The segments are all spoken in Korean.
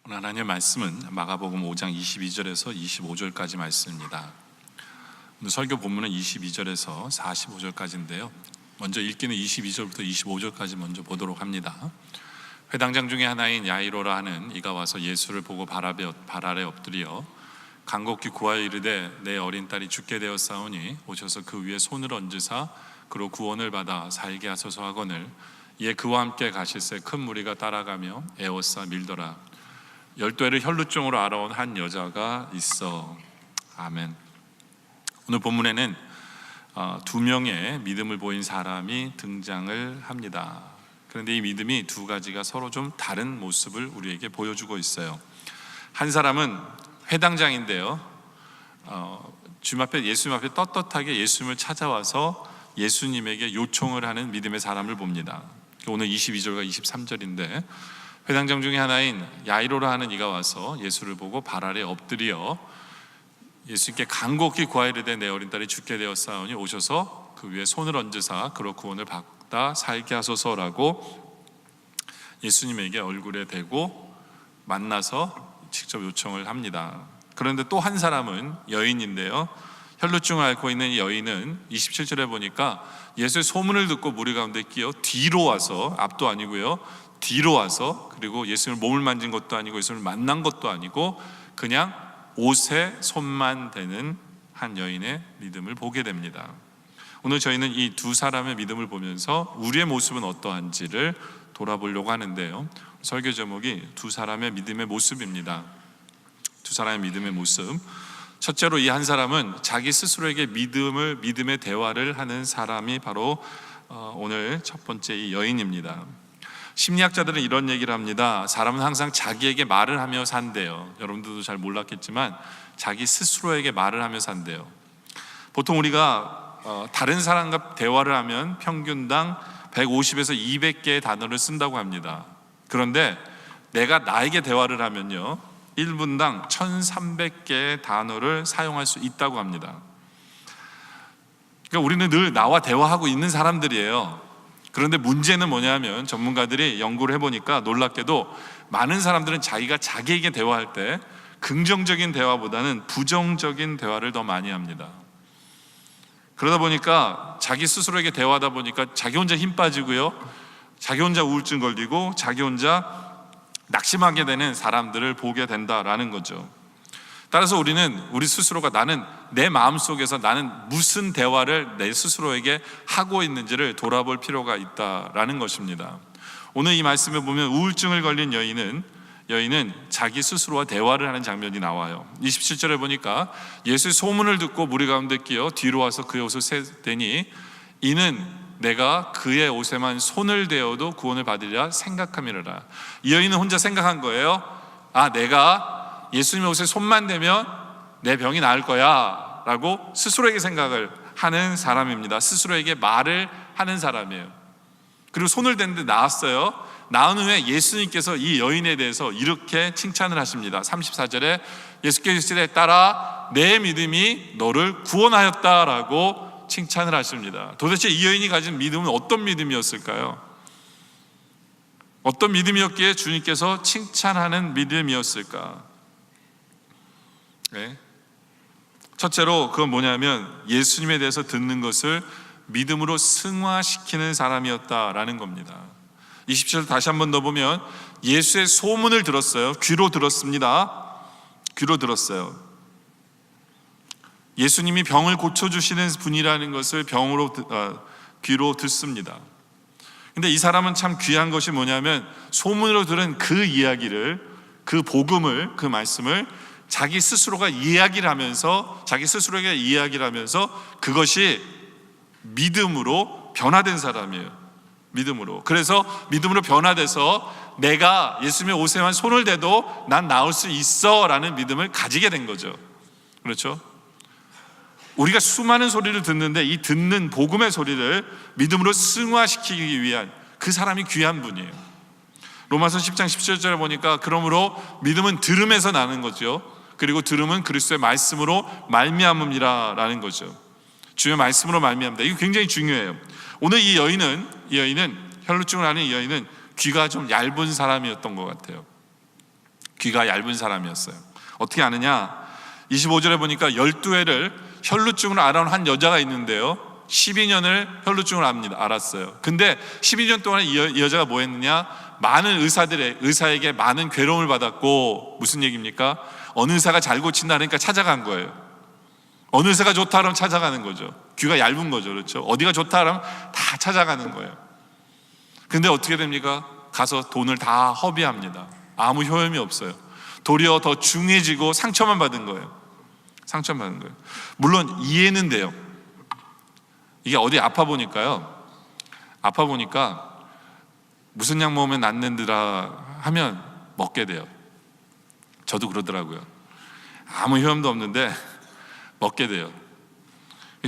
오늘 하나님의 말씀은 마가복음 5장 22절에서 25절까지 말씀입니다. 오늘 설교 본문은 22절에서 45절까지인데요. 먼저 읽기는 22절부터 25절까지 먼저 보도록 합니다. 회당장 중에 하나인 야이로라 하는 이가 와서 예수를 보고 발 아래 엎드려 간곡히 구하여 이르되 내 어린 딸이 죽게 되었사오니 오셔서 그 위에 손을 얹으사 그로 구원을 받아 살게 하소서 하거늘 이에 그와 함께 가실새 큰 무리가 따라가며 에워싸 밀더라. 12회를 혈루증으로 알아온 한 여자가 있어. 아멘. 오늘 본문에는 두 명의 믿음을 보인 사람이 등장을 합니다. 그런데 이 믿음이 두 가지가 서로 좀 다른 모습을 우리에게 보여주고 있어요. 한 사람은 회당장인데요, 예수님 앞에 떳떳하게 예수님을 찾아와서 예수님에게 요청을 하는 믿음의 사람을 봅니다. 오늘 22절과 23절인데 회당장 중에 하나인 야이로라 하는 이가 와서 예수를 보고 발 아래 엎드려 예수님께 간곡히 구하이르되 내 어린 딸이 죽게 되었사오니 오셔서 그 위에 손을 얹으사 그로 구원을 받아 살게 하소서라고 예수님에게 얼굴에 대고 만나서 직접 요청을 합니다. 그런데 또 한 사람은 여인인데요, 혈루증을 앓고 있는 이 여인은 27절에 보니까 예수의 소문을 듣고 무리 가운데 끼어 뒤로 와서, 앞도 아니고요, 뒤로 와서, 그리고 예수님을 몸을 만진 것도 아니고 예수님을 만난 것도 아니고 그냥 옷에 손만 대는 한 여인의 믿음을 보게 됩니다. 오늘 저희는 이 두 사람의 믿음을 보면서 우리의 모습은 어떠한지를 돌아보려고 하는데요, 설교 제목이 두 사람의 믿음의 모습입니다. 두 사람의 믿음의 모습. 첫째로 이 한 사람은 자기 스스로에게 믿음의 대화를 하는 사람이 바로 오늘 첫 번째 이 여인입니다. 심리학자들은 이런 얘기를 합니다. 사람은 항상 자기에게 말을 하며 산대요. 여러분들도 잘 몰랐겠지만 자기 스스로에게 말을 하며 산대요. 보통 우리가 다른 사람과 대화를 하면 평균당 150에서 200개의 단어를 쓴다고 합니다. 그런데 내가 나에게 대화를 하면요, 1분당 1300개의 단어를 사용할 수 있다고 합니다. 그러니까 우리는 늘 나와 대화하고 있는 사람들이에요. 그런데 문제는 뭐냐면 전문가들이 연구를 해보니까 놀랍게도 많은 사람들은 자기가 자기에게 대화할 때 긍정적인 대화보다는 부정적인 대화를 더 많이 합니다. 그러다 보니까 자기 스스로에게 대화하다 보니까 자기 혼자 힘 빠지고요, 자기 혼자 우울증 걸리고 자기 혼자 낙심하게 되는 사람들을 보게 된다라는 거죠. 따라서 우리는 우리 스스로가 나는 내 마음속에서 나는 무슨 대화를 내 스스로에게 하고 있는지를 돌아볼 필요가 있다라는 것입니다. 오늘 이 말씀에 보면 우울증을 걸린 여인은 자기 스스로와 대화를 하는 장면이 나와요. 27절에 보니까 예수의 소문을 듣고 무리 가운데 끼어 뒤로 와서 그의 옷을 세대니 이는 내가 그의 옷에만 손을 대어도 구원을 받으리라 생각함이라. 이 여인은 혼자 생각한 거예요. 내가 예수님의 옷에 손만 대면 내 병이 나을 거야 라고 스스로에게 생각을 하는 사람입니다. 스스로에게 말을 하는 사람이에요. 그리고 손을 댔는데 나았어요. 나은 후에 예수님께서 이 여인에 대해서 이렇게 칭찬을 하십니다. 34절에 예수께서 이르시되 딸아 내 믿음이 너를 구원하였다라고 칭찬을 하십니다. 도대체 이 여인이 가진 믿음은 어떤 믿음이었을까요? 어떤 믿음이었기에 주님께서 칭찬하는 믿음이었을까? 네. 첫째로 그건 뭐냐면 예수님에 대해서 듣는 것을 믿음으로 승화시키는 사람이었다라는 겁니다. 27절 다시 한 번 더 보면 예수의 소문을 들었어요. 귀로 들었습니다. 귀로 들었어요. 예수님이 병을 고쳐주시는 분이라는 것을 귀로 듣습니다. 근데 이 사람은 참 귀한 것이 뭐냐면 소문으로 들은 그 이야기를, 그 복음을, 그 말씀을 자기 스스로가 이야기를 하면서, 자기 스스로에게 이야기를 하면서 그것이 믿음으로 변화된 사람이에요. 믿음으로. 그래서 믿음으로 변화돼서 내가 예수님의 옷에만 손을 대도 난 나을 수 있어 라는 믿음을 가지게 된 거죠. 그렇죠? 우리가 수많은 소리를 듣는데 이 듣는 복음의 소리를 믿음으로 승화시키기 위한 그 사람이 귀한 분이에요. 로마서 10장 17절에 보니까 그러므로 믿음은 들음에서 나는 거죠. 그리고 들음은 그리스도의 말씀으로 말미암음이라 라는 거죠. 주의 말씀으로 말미암다. 이거 굉장히 중요해요. 오늘 이 여인은 혈루증을 앓는 이 여인은 귀가 좀 얇은 사람이었던 것 같아요. 귀가 얇은 사람이었어요. 어떻게 아느냐? 25절에 보니까 12회를 혈루증으로 알아온 한 여자가 있는데요, 12년을 혈루증을 알았어요. 근데 12년 동안 이 여자가 뭐 했느냐? 많은 의사에게 많은 괴로움을 받았고, 무슨 얘기입니까? 어느 의사가 잘 고친다 그러니까 찾아간 거예요. 어느 의사가 좋다 그러면 찾아가는 거죠. 귀가 얇은 거죠. 그렇죠? 어디가 좋다 그러면 다 찾아가는 거예요. 근데 어떻게 됩니까? 가서 돈을 다 허비합니다. 아무 효험이 없어요. 도리어 더 중해지고 상처만 받은 거예요. 상처만 받은 거예요. 물론 이해는 돼요. 이게 어디 아파 보니까 무슨 약 먹으면 낫는드라 하면 먹게 돼요. 저도 그러더라고요. 아무 효험도 없는데 먹게 돼요.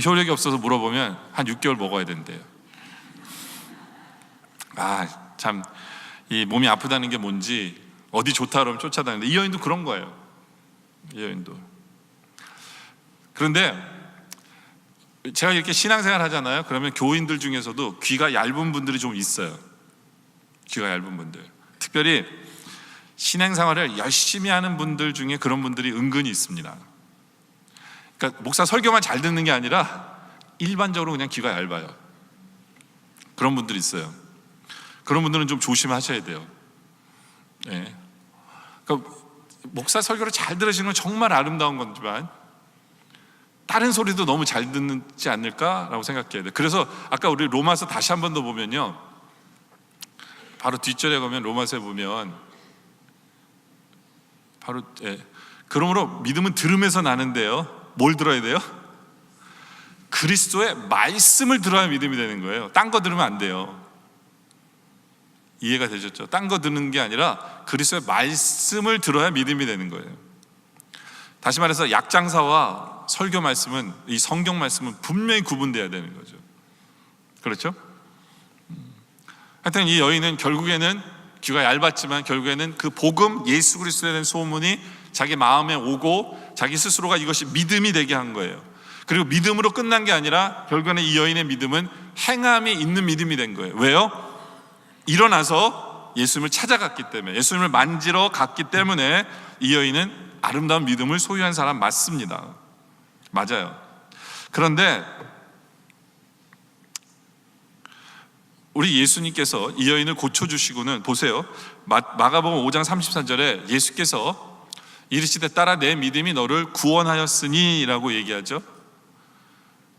효력이 없어서 물어보면 한 6개월 먹어야 된대요. 참, 이 몸이 아프다는 게 뭔지, 어디 좋다 그러면 쫓아다니는데, 이 여인도 그런 거예요. 이 여인도. 그런데 제가 이렇게 신앙생활 하잖아요. 그러면 교인들 중에서도 귀가 얇은 분들이 좀 있어요. 귀가 얇은 분들, 특별히 신앙생활을 열심히 하는 분들 중에 그런 분들이 은근히 있습니다. 그러니까 목사 설교만 잘 듣는 게 아니라 일반적으로 그냥 귀가 얇아요. 그런 분들이 있어요. 그런 분들은 좀 조심하셔야 돼요. 네. 그러니까 목사 설교를 잘 들으시는 건 정말 아름다운 거지만 다른 소리도 너무 잘 듣지 않을까라고 생각해야 돼요. 그래서 아까 우리 로마서 다시 한 번 더 보면요, 바로 뒷절에 가면 로마서에 보면 바로 그러므로 믿음은 들음에서 나는데요, 뭘 들어야 돼요? 그리스도의 말씀을 들어야 믿음이 되는 거예요. 딴 거 들으면 안 돼요. 이해가 되셨죠? 딴 거 듣는 게 아니라 그리스도의 말씀을 들어야 믿음이 되는 거예요. 다시 말해서 약장사와 설교 말씀은, 이 성경 말씀은 분명히 구분돼야 되는 거죠. 그렇죠? 하여튼 이 여인은 결국에는 귀가 얇았지만 결국에는 그 복음, 예수 그리스도에 대한 소문이 자기 마음에 오고 자기 스스로가 이것이 믿음이 되게 한 거예요. 그리고 믿음으로 끝난 게 아니라 결국에는 이 여인의 믿음은 행함이 있는 믿음이 된 거예요. 왜요? 일어나서 예수님을 찾아갔기 때문에, 예수님을 만지러 갔기 때문에 이 여인은 아름다운 믿음을 소유한 사람 맞습니다. 맞아요. 그런데 우리 예수님께서 이 여인을 고쳐주시고는, 보세요, 마가복음 5장 33절에 예수께서 이르시되 딸아 내 믿음이 너를 구원하였으니 라고 얘기하죠.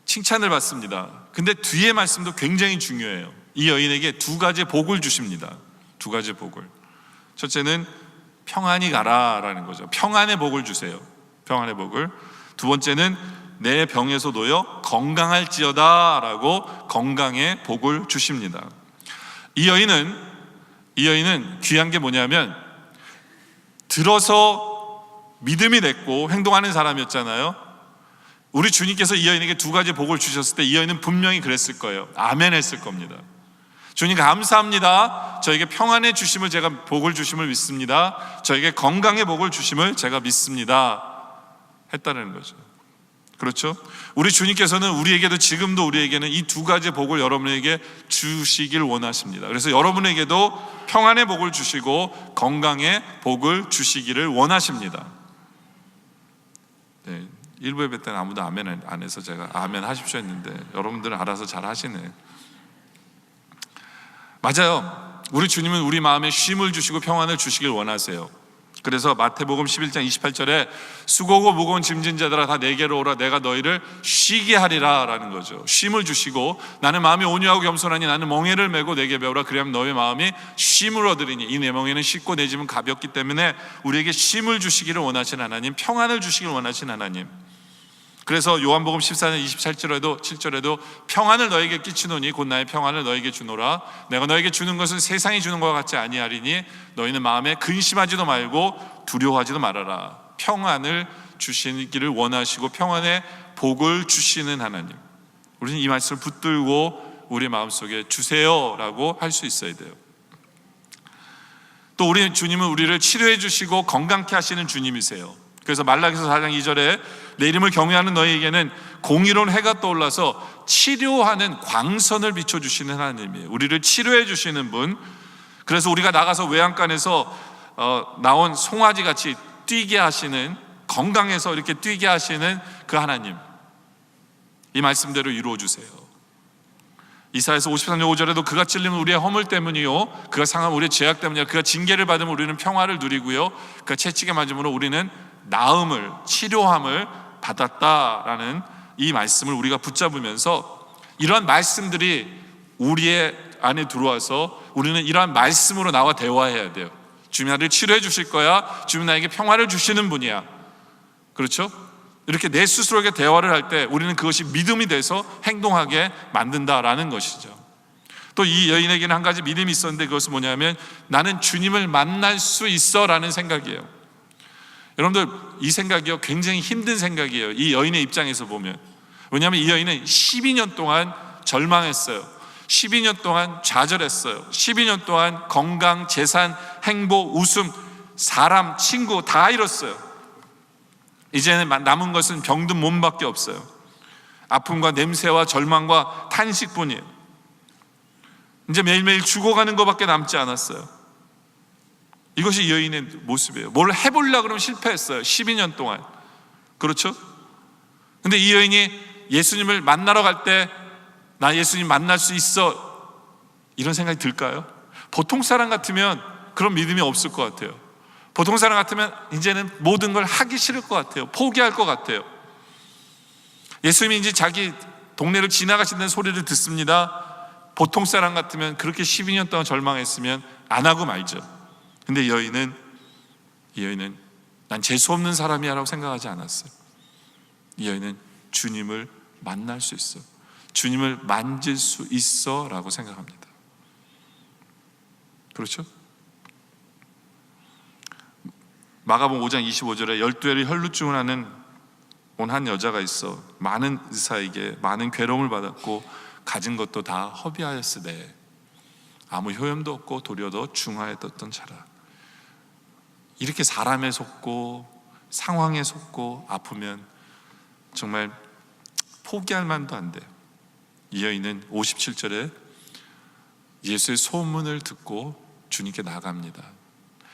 칭찬을 받습니다. 근데 뒤에 말씀도 굉장히 중요해요. 이 여인에게 두 가지 복을 주십니다. 두 가지 복을. 첫째는 평안히 가라라는 거죠. 평안의 복을 주세요. 평안의 복을. 두 번째는 내 병에서 놓여 건강할지어다 라고 건강의 복을 주십니다. 이 여인은 귀한 게 뭐냐면 들어서 믿음이 됐고 행동하는 사람이었잖아요. 우리 주님께서 이 여인에게 두 가지 복을 주셨을 때 이 여인은 분명히 그랬을 거예요. 아멘 했을 겁니다. 주님 감사합니다. 저에게 평안의 주심을, 제가 복을 주심을 믿습니다. 저에게 건강의 복을 주심을 제가 믿습니다 했다는 거죠. 그렇죠? 우리 주님께서는 우리에게도, 지금도 우리에게는 이 두 가지 복을 여러분에게 주시길 원하십니다. 그래서 여러분에게도 평안의 복을 주시고 건강의 복을 주시기를 원하십니다. 네, 일부 예배 때는 아무도 아멘 안 해서 제가 아멘 하십시오 했는데 여러분들은 알아서 잘 하시네. 맞아요. 우리 주님은 우리 마음에 쉼을 주시고 평안을 주시길 원하세요. 그래서 마태복음 11장 28절에 수고고 무거운 짐진 자들아 다 내게로 오라 내가 너희를 쉬게 하리라 라는 거죠. 쉼을 주시고, 나는 마음이 온유하고 겸손하니 나는 멍에를 메고 내게 배우라 그리하면 너희 마음이 쉼을 얻으리니 이 내 멍에는 쉽고 내 짐은 가볍기 때문에 우리에게 쉼을 주시기를 원하시는 하나님, 평안을 주시기를 원하시는 하나님. 그래서 요한복음 14장 27절에도 평안을 너에게 끼치노니 곧 나의 평안을 너에게 주노라. 내가 너에게 주는 것은 세상이 주는 것과 같지 아니하리니 너희는 마음에 근심하지도 말고 두려워하지도 말아라. 평안을 주시기를 원하시고 평안의 복을 주시는 하나님, 우리는 이 말씀을 붙들고 우리 마음속에 주세요라고 할 수 있어야 돼요. 또 우리 주님은 우리를 치료해 주시고 건강케 하시는 주님이세요. 그래서 말라기서 4장 2절에 내 이름을 경외하는 너희에게는 공의로운 해가 떠올라서 치료하는 광선을 비춰주시는 하나님이에요. 우리를 치료해 주시는 분. 그래서 우리가 나가서 외양간에서 나온 송아지 같이 뛰게 하시는, 건강해서 이렇게 뛰게 하시는 그 하나님, 이 말씀대로 이루어 주세요. 이사야서 53장 5절에도 그가 찔리면 우리의 허물 때문이요, 그가 상하면 우리의 죄악 때문이요, 그가 징계를 받으면 우리는 평화를 누리고요, 그가 채찍에 맞음으로 우리는 나음을, 치료함을 받았다라는 이 말씀을 우리가 붙잡으면서 이러한 말씀들이 우리의 안에 들어와서 우리는 이러한 말씀으로 나와 대화해야 돼요. 주님 나를 치료해 주실 거야, 주님 나에게 평화를 주시는 분이야. 그렇죠? 이렇게 내 스스로에게 대화를 할 때 우리는 그것이 믿음이 돼서 행동하게 만든다라는 것이죠. 또 이 여인에게는 한 가지 믿음이 있었는데, 그것은 뭐냐면 나는 주님을 만날 수 있어 라는 생각이에요. 여러분들, 이 생각이요 굉장히 힘든 생각이에요, 이 여인의 입장에서 보면. 왜냐하면 이 여인은 12년 동안 절망했어요. 12년 동안 좌절했어요. 12년 동안 건강, 재산, 행복, 웃음, 사람, 친구 다 잃었어요. 이제는 남은 것은 병든 몸밖에 없어요. 아픔과 냄새와 절망과 탄식뿐이에요. 이제 매일매일 죽어가는 것밖에 남지 않았어요. 이것이 이 여인의 모습이에요. 뭘 해보려고 그러면 실패했어요, 12년 동안. 그렇죠? 근데 이 여인이 예수님을 만나러 갈 때 나 예수님 만날 수 있어, 이런 생각이 들까요? 보통 사람 같으면 그런 믿음이 없을 것 같아요. 보통 사람 같으면 이제는 모든 걸 하기 싫을 것 같아요. 포기할 것 같아요. 예수님이 이제 자기 동네를 지나가신다는 소리를 듣습니다. 보통 사람 같으면 그렇게 12년 동안 절망했으면 안 하고 말죠. 근데 이 여인은 난 재수 없는 사람이야 라고 생각하지 않았어요. 이 여인은 주님을 만날 수 있어, 주님을 만질 수 있어 라고 생각합니다. 그렇죠? 마가복음 5장 25절에 12회를 혈루증을 하는 온 한 여자가 있어 많은 의사에게 많은 괴로움을 받았고 가진 것도 다 허비하였으되 아무 효염도 없고 도리어 더 중하였던 자라. 이렇게 사람에 속고 상황에 속고 아프면 정말 포기할 만도 안 돼요. 이 여인은 57절에 예수의 소문을 듣고 주님께 나갑니다.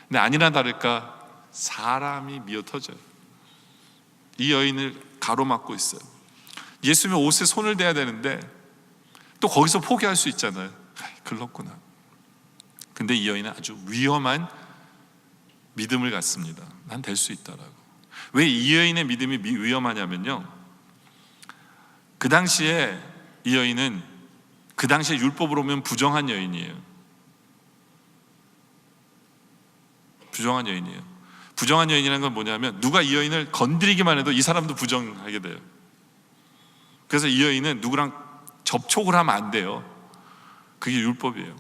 근데 아니나 다를까 사람이 미어터져요. 이 여인을 가로막고 있어요. 예수님의 옷에 손을 대야 되는데 또 거기서 포기할 수 있잖아요. 글렀구나. 근데 이 여인은 아주 위험한 믿음을 갖습니다. 난 될 수 있다라고. 왜 이 여인의 믿음이 위험하냐면요, 그 당시에 이 여인은 그 당시에 율법으로 보면 부정한 여인이에요. 부정한 여인이에요. 부정한 여인이라는 건 뭐냐면 누가 이 여인을 건드리기만 해도 이 사람도 부정하게 돼요. 그래서 이 여인은 누구랑 접촉을 하면 안 돼요. 그게 율법이에요.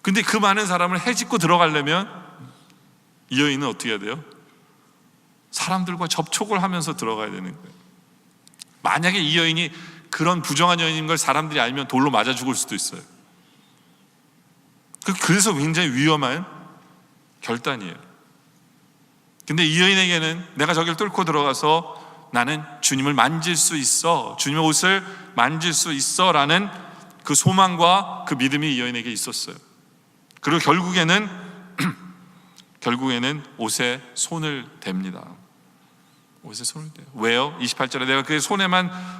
근데 그 많은 사람을 해집고 들어가려면 이 여인은 어떻게 해야 돼요? 사람들과 접촉을 하면서 들어가야 되는 거예요. 만약에 이 여인이 그런 부정한 여인인 걸 사람들이 알면 돌로 맞아 죽을 수도 있어요. 그래서 굉장히 위험한 결단이에요. 근데 이 여인에게는 내가 저길 뚫고 들어가서 나는 주님을 만질 수 있어, 주님의 옷을 만질 수 있어 라는 그 소망과 그 믿음이 이 여인에게 있었어요. 그리고 결국에는 옷에 손을 댑니다. 옷에 손을 대요. 왜요? 28절에 내가 그의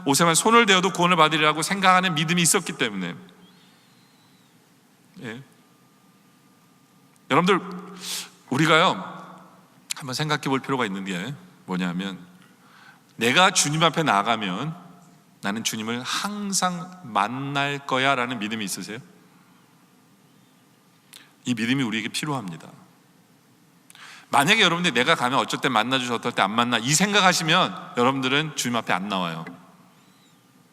옷에만 손을 대어도 구원을 받으리라고 생각하는 믿음이 있었기 때문에. 예. 여러분들, 우리가요 한번 생각해 볼 필요가 있는 게 뭐냐면, 내가 주님 앞에 나가면 나는 주님을 항상 만날 거야 라는 믿음이 있으세요? 이 믿음이 우리에게 필요합니다. 만약에 여러분들이 내가 가면 어쩔 때 만나주셔 어떨 때 안 만나, 이 생각하시면 여러분들은 주님 앞에 안 나와요.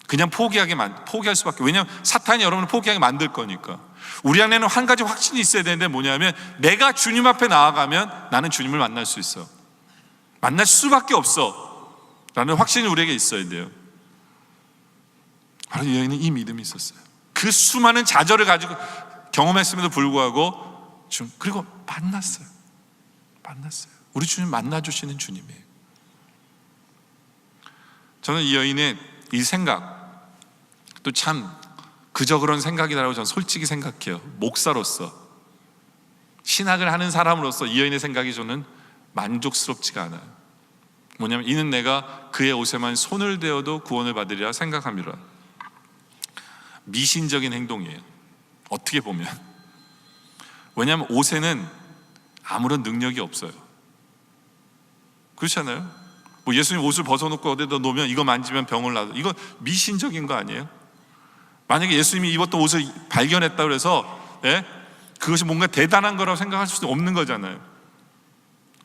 그냥 포기할 수밖에. 왜냐하면 사탄이 여러분을 포기하게 만들 거니까. 우리 안에는 한 가지 확신이 있어야 되는데 뭐냐면, 내가 주님 앞에 나아가면 나는 주님을 만날 수 있어, 만날 수밖에 없어 라는 확신이 우리에게 있어야 돼요. 바로 이 여인은 이 믿음이 있었어요. 그 수많은 좌절을 가지고 경험했음에도 불구하고 그리고 만났어요. 우리 주님 만나주시는 주님이에요. 저는 이 여인의 이 생각, 또 참 그저 그런 생각이라고 저는 솔직히 생각해요. 목사로서 신학을 하는 사람으로서 이 여인의 생각이 저는 만족스럽지가 않아요. 뭐냐면 이는 내가 그의 옷에만 손을 대어도 구원을 받으리라 생각함이라. 미신적인 행동이에요, 어떻게 보면. 왜냐하면 옷에는 아무런 능력이 없어요. 그렇잖아요. 뭐 예수님 옷을 벗어놓고 어디다 놓으면 이거 만지면 병을 놔도, 이거 미신적인 거 아니에요? 만약에 예수님이 입었던 옷을 발견했다 그래서 그것이 뭔가 대단한 거라고 생각할 수도 없는 거잖아요.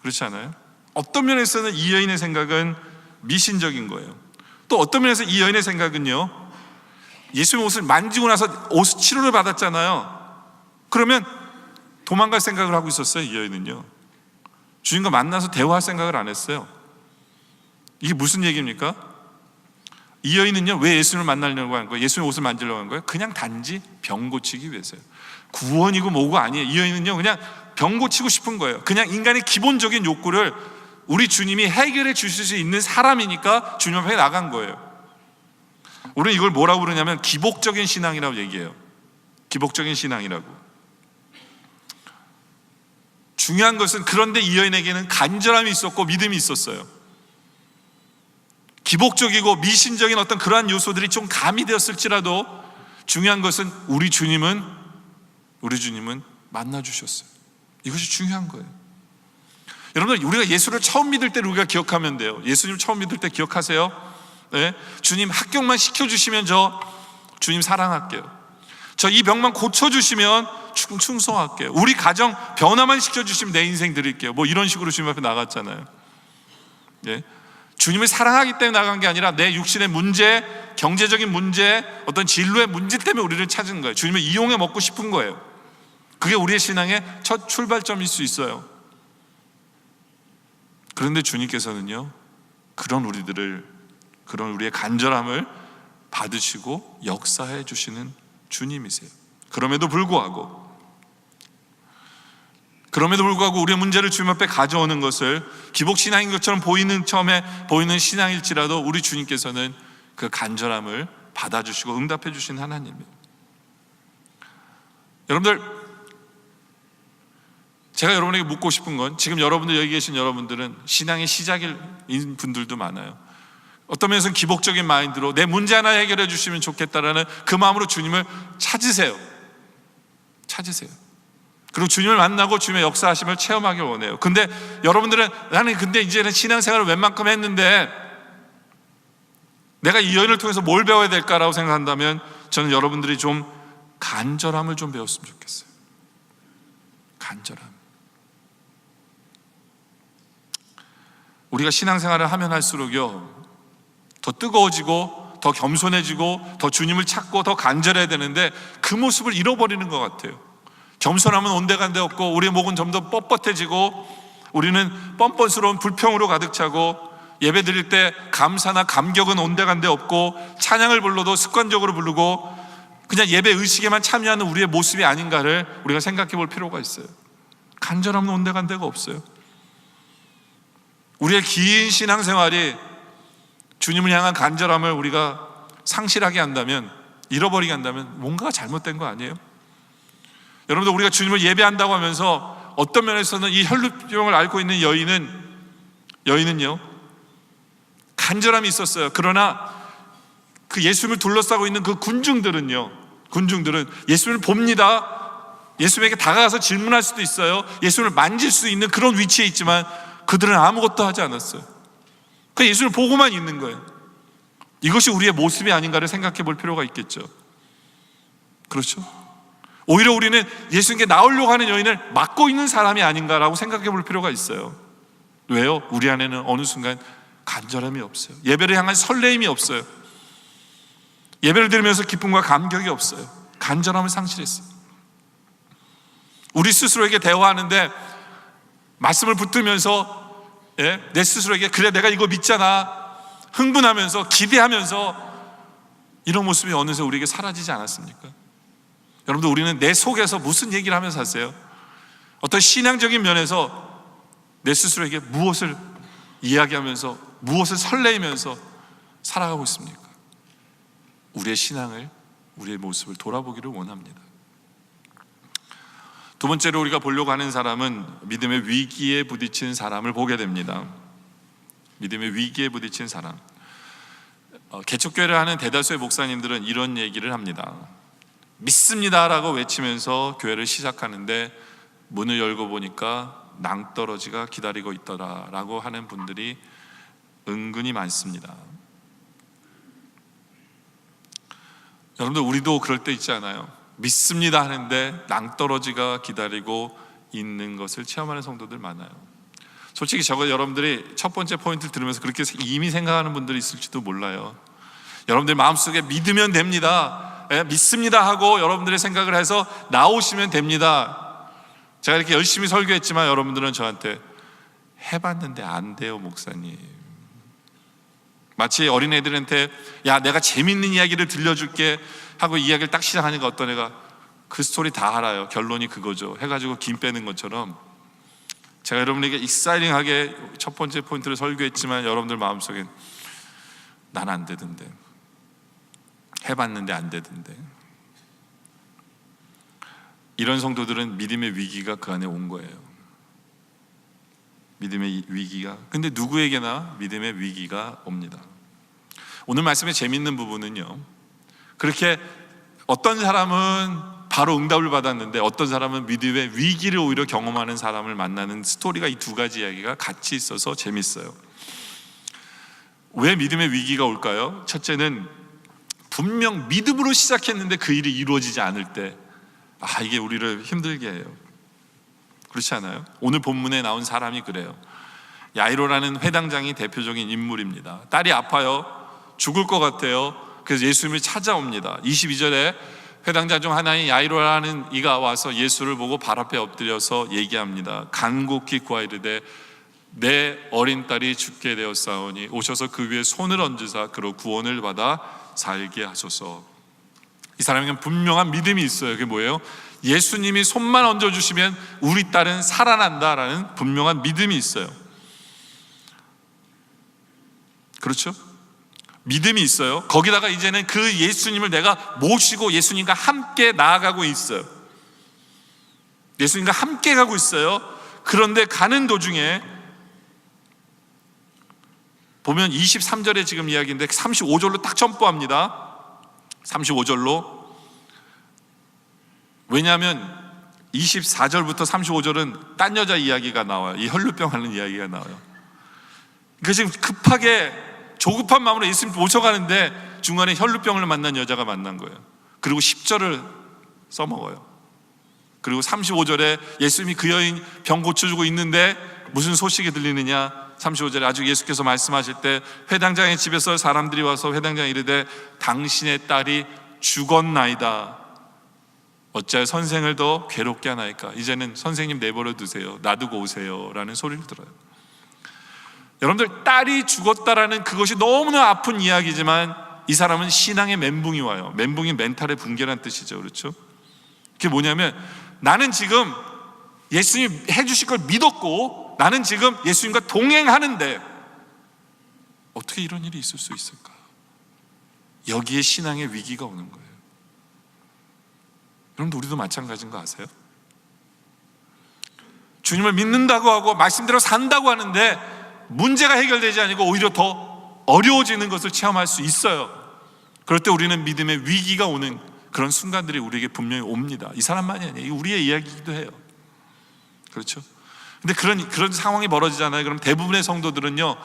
그렇지 않아요? 어떤 면에서는 이 여인의 생각은 미신적인 거예요. 또 어떤 면에서 이 여인의 생각은요, 예수님 옷을 만지고 나서 옷 치료를 받았잖아요. 그러면 도망갈 생각을 하고 있었어요. 이 여인은요, 주님과 만나서 대화할 생각을 안 했어요. 이게 무슨 얘기입니까? 이 여인은요, 왜 예수님을 만나려고 한 거예요? 예수님 옷을 만지려고 한 거예요? 그냥 단지 병 고치기 위해서요. 구원이고 뭐고 아니에요. 이 여인은요, 그냥 병 고치고 싶은 거예요. 그냥 인간의 기본적인 욕구를 우리 주님이 해결해 주실 수 있는 사람이니까 주님 앞에 나간 거예요. 우리는 이걸 뭐라고 부르냐면 기복적인 신앙이라고 얘기해요. 기복적인 신앙이라고. 중요한 것은, 그런데 이 여인에게는 간절함이 있었고 믿음이 있었어요. 기복적이고 미신적인 어떤 그러한 요소들이 좀 가미되었을지라도 중요한 것은 우리 주님은 만나 주셨어요. 이것이 중요한 거예요. 여러분들, 우리가 예수를 처음 믿을 때를 우리가 기억하면 돼요. 예수님 처음 믿을 때 기억하세요? 주님 합격만 시켜주시면 저 주님 사랑할게요. 저 이 병만 고쳐주시면 충성할게요. 우리 가정 변화만 시켜주시면 내 인생 드릴게요. 뭐 이런 식으로 주님 앞에 나갔잖아요. 주님을 사랑하기 때문에 나간 게 아니라 내 육신의 문제, 경제적인 문제, 어떤 진로의 문제 때문에 우리를 찾은 거예요. 주님을 이용해 먹고 싶은 거예요. 그게 우리의 신앙의 첫 출발점일 수 있어요. 그런데 주님께서는요, 그런 우리의 간절함을 받으시고 역사해 주시는 주님이세요. 그럼에도 불구하고 우리의 문제를 주님 앞에 가져오는 것을 기복신앙인 것처럼 처음에 보이는 신앙일지라도 우리 주님께서는 그 간절함을 받아주시고 응답해 주신 하나님이에요. 여러분들, 제가 여러분에게 묻고 싶은 건, 지금 여러분들, 여기 계신 여러분들은 신앙의 시작인 분들도 많아요. 어떤 면에서는 기복적인 마인드로 내 문제 하나 해결해 주시면 좋겠다라는 그 마음으로 주님을 찾으세요. 그리고 주님을 만나고 주님의 역사하심을 체험하길 원해요. 근데 여러분들은, 나는 근데 이제는 신앙생활을 웬만큼 했는데 내가 이 여인을 통해서 뭘 배워야 될까라고 생각한다면, 저는 여러분들이 좀 간절함을 좀 배웠으면 좋겠어요. 간절함. 우리가 신앙생활을 하면 할수록요, 더 뜨거워지고 더 겸손해지고 더 주님을 찾고 더 간절해야 되는데 그 모습을 잃어버리는 것 같아요. 겸손함은 온데간데 없고 우리의 목은 점점 뻣뻣해지고 우리는 뻔뻔스러운 불평으로 가득 차고, 예배 드릴 때 감사나 감격은 온데간데 없고, 찬양을 불러도 습관적으로 부르고 그냥 예배 의식에만 참여하는 우리의 모습이 아닌가를 우리가 생각해 볼 필요가 있어요. 간절함은 온데간데가 없어요. 우리의 긴 신앙생활이 주님을 향한 간절함을 우리가 상실하게 한다면, 잃어버리게 한다면 뭔가가 잘못된 거 아니에요? 여러분들, 우리가 주님을 예배한다고 하면서 어떤 면에서는 이 혈루병을 앓고 있는 여인은요 간절함이 있었어요. 그러나 그 예수님을 둘러싸고 있는 그 군중들은 예수님을 봅니다. 예수님에게 다가가서 질문할 수도 있어요. 예수님을 만질 수 있는 그런 위치에 있지만 그들은 아무것도 하지 않았어요. 그냥 예수님을 보고만 있는 거예요. 이것이 우리의 모습이 아닌가를 생각해 볼 필요가 있겠죠. 그렇죠? 오히려 우리는 예수님께 나오려고 하는 여인을 막고 있는 사람이 아닌가라고 생각해 볼 필요가 있어요. 왜요? 우리 안에는 어느 순간 간절함이 없어요. 예배를 향한 설레임이 없어요. 예배를 드리면서 기쁨과 감격이 없어요. 간절함을 상실했어요. 우리 스스로에게 대화하는데 말씀을 붙들면서 내 스스로에게, 그래 내가 이거 믿잖아, 흥분하면서 기대하면서, 이런 모습이 어느새 우리에게 사라지지 않았습니까? 여러분들, 우리는 내 속에서 무슨 얘기를 하면서 사세요? 어떤 신앙적인 면에서 내 스스로에게 무엇을 이야기하면서, 무엇을 설레이면서 살아가고 있습니까? 우리의 신앙을, 우리의 모습을 돌아보기를 원합니다. 두 번째로 우리가 보려고 하는 사람은 믿음의 위기에 부딪힌 사람을 보게 됩니다. 믿음의 위기에 부딪힌 사람. 개척교회를 하는 대다수의 목사님들은 이런 얘기를 합니다. 믿습니다라고 외치면서 교회를 시작하는데 문을 열고 보니까 낭떠러지가 기다리고 있더라라고 하는 분들이 은근히 많습니다. 여러분들, 우리도 그럴 때 있지 않아요? 믿습니다 하는데 낭떠러지가 기다리고 있는 것을 체험하는 성도들 많아요. 솔직히 여러분들이 첫 번째 포인트를 들으면서 그렇게 이미 생각하는 분들이 있을지도 몰라요. 여러분들 마음속에 믿으면 됩니다, 믿습니다 하고 여러분들의 생각을 해서 나오시면 됩니다. 제가 이렇게 열심히 설교했지만 여러분들은 저한테 해봤는데 안 돼요 목사님. 마치 어린애들한테 야 내가 재밌는 이야기를 들려줄게 하고 이야기를 딱 시작하니까 어떤 애가 그 스토리 다 알아요, 결론이 그거죠 해가지고 김 빼는 것처럼, 제가 여러분에게 익사이팅하게 첫 번째 포인트를 설교했지만 여러분들 마음속엔 난 안 되던데, 해봤는데 안 되던데. 이런 성도들은 믿음의 위기가 그 안에 온 거예요. 믿음의 위기가. 근데 누구에게나 믿음의 위기가 옵니다. 오늘 말씀의 재밌는 부분은요, 그렇게 어떤 사람은 바로 응답을 받았는데 어떤 사람은 믿음의 위기를 오히려 경험하는 사람을 만나는 스토리가, 이 두 가지 이야기가 같이 있어서 재밌어요. 왜 믿음의 위기가 올까요? 첫째는 분명 믿음으로 시작했는데 그 일이 이루어지지 않을 때, 이게 우리를 힘들게 해요. 그렇지 않아요? 오늘 본문에 나온 사람이 그래요. 야이로라는 회당장이 대표적인 인물입니다. 딸이 아파요. 죽을 것 같아요. 그래서 예수님을 찾아옵니다. 22절에 회당장 중 하나인 야이로라는 이가 와서 예수를 보고 발 앞에 엎드려서 얘기합니다. 간곡히 구하이르되 내 어린 딸이 죽게 되었사오니 오셔서 그 위에 손을 얹으사 그로 구원을 받아 살게 하소서. 이 사람에게는 분명한 믿음이 있어요. 그게 뭐예요? 예수님이 손만 얹어주시면 우리 딸은 살아난다라는 분명한 믿음이 있어요. 그렇죠? 믿음이 있어요. 거기다가 이제는 그 예수님을 내가 모시고 예수님과 함께 나아가고 있어요. 예수님과 함께 가고 있어요. 그런데 가는 도중에 보면 23절에 지금 이야기인데 35절로 딱 점프합니다. 35절로. 왜냐하면 24절부터 35절은 딴 여자 이야기가 나와요. 이 혈루병 하는 이야기가 나와요. 그러니까 지금 급하게 조급한 마음으로 예수님 모셔가는데 중간에 혈루병을 만난 여자가 만난 거예요. 그리고 10절을 써먹어요. 그리고 35절에 예수님이 그 여인 병 고쳐주고 있는데 무슨 소식이 들리느냐? 35절에 아주 예수께서 말씀하실 때 회당장의 집에서 사람들이 와서 회당장에 이르되 당신의 딸이 죽었나이다. 어찌하여 선생을 더 괴롭게 하나이까? 이제는 선생님 내버려 두세요. 놔두고 오세요. 라는 소리를 들어요. 여러분들, 딸이 죽었다라는 그것이 너무나 아픈 이야기지만 이 사람은 신앙의 멘붕이 와요. 멘붕이 멘탈의 붕괴란 뜻이죠. 그렇죠? 그게 뭐냐면 나는 지금 예수님 해주실 걸 믿었고 나는 지금 예수님과 동행하는데 어떻게 이런 일이 있을 수 있을까? 여기에 신앙의 위기가 오는 거예요. 여러분들, 우리도 마찬가지인 거 아세요? 주님을 믿는다고 하고 말씀대로 산다고 하는데 문제가 해결되지 않고 오히려 더 어려워지는 것을 체험할 수 있어요. 그럴 때 우리는 믿음의 위기가 오는 그런 순간들이 우리에게 분명히 옵니다. 이 사람만이 아니에요. 우리의 이야기이기도 해요. 그렇죠? 근데 그런 상황이 벌어지잖아요. 그럼 대부분의 성도들은요,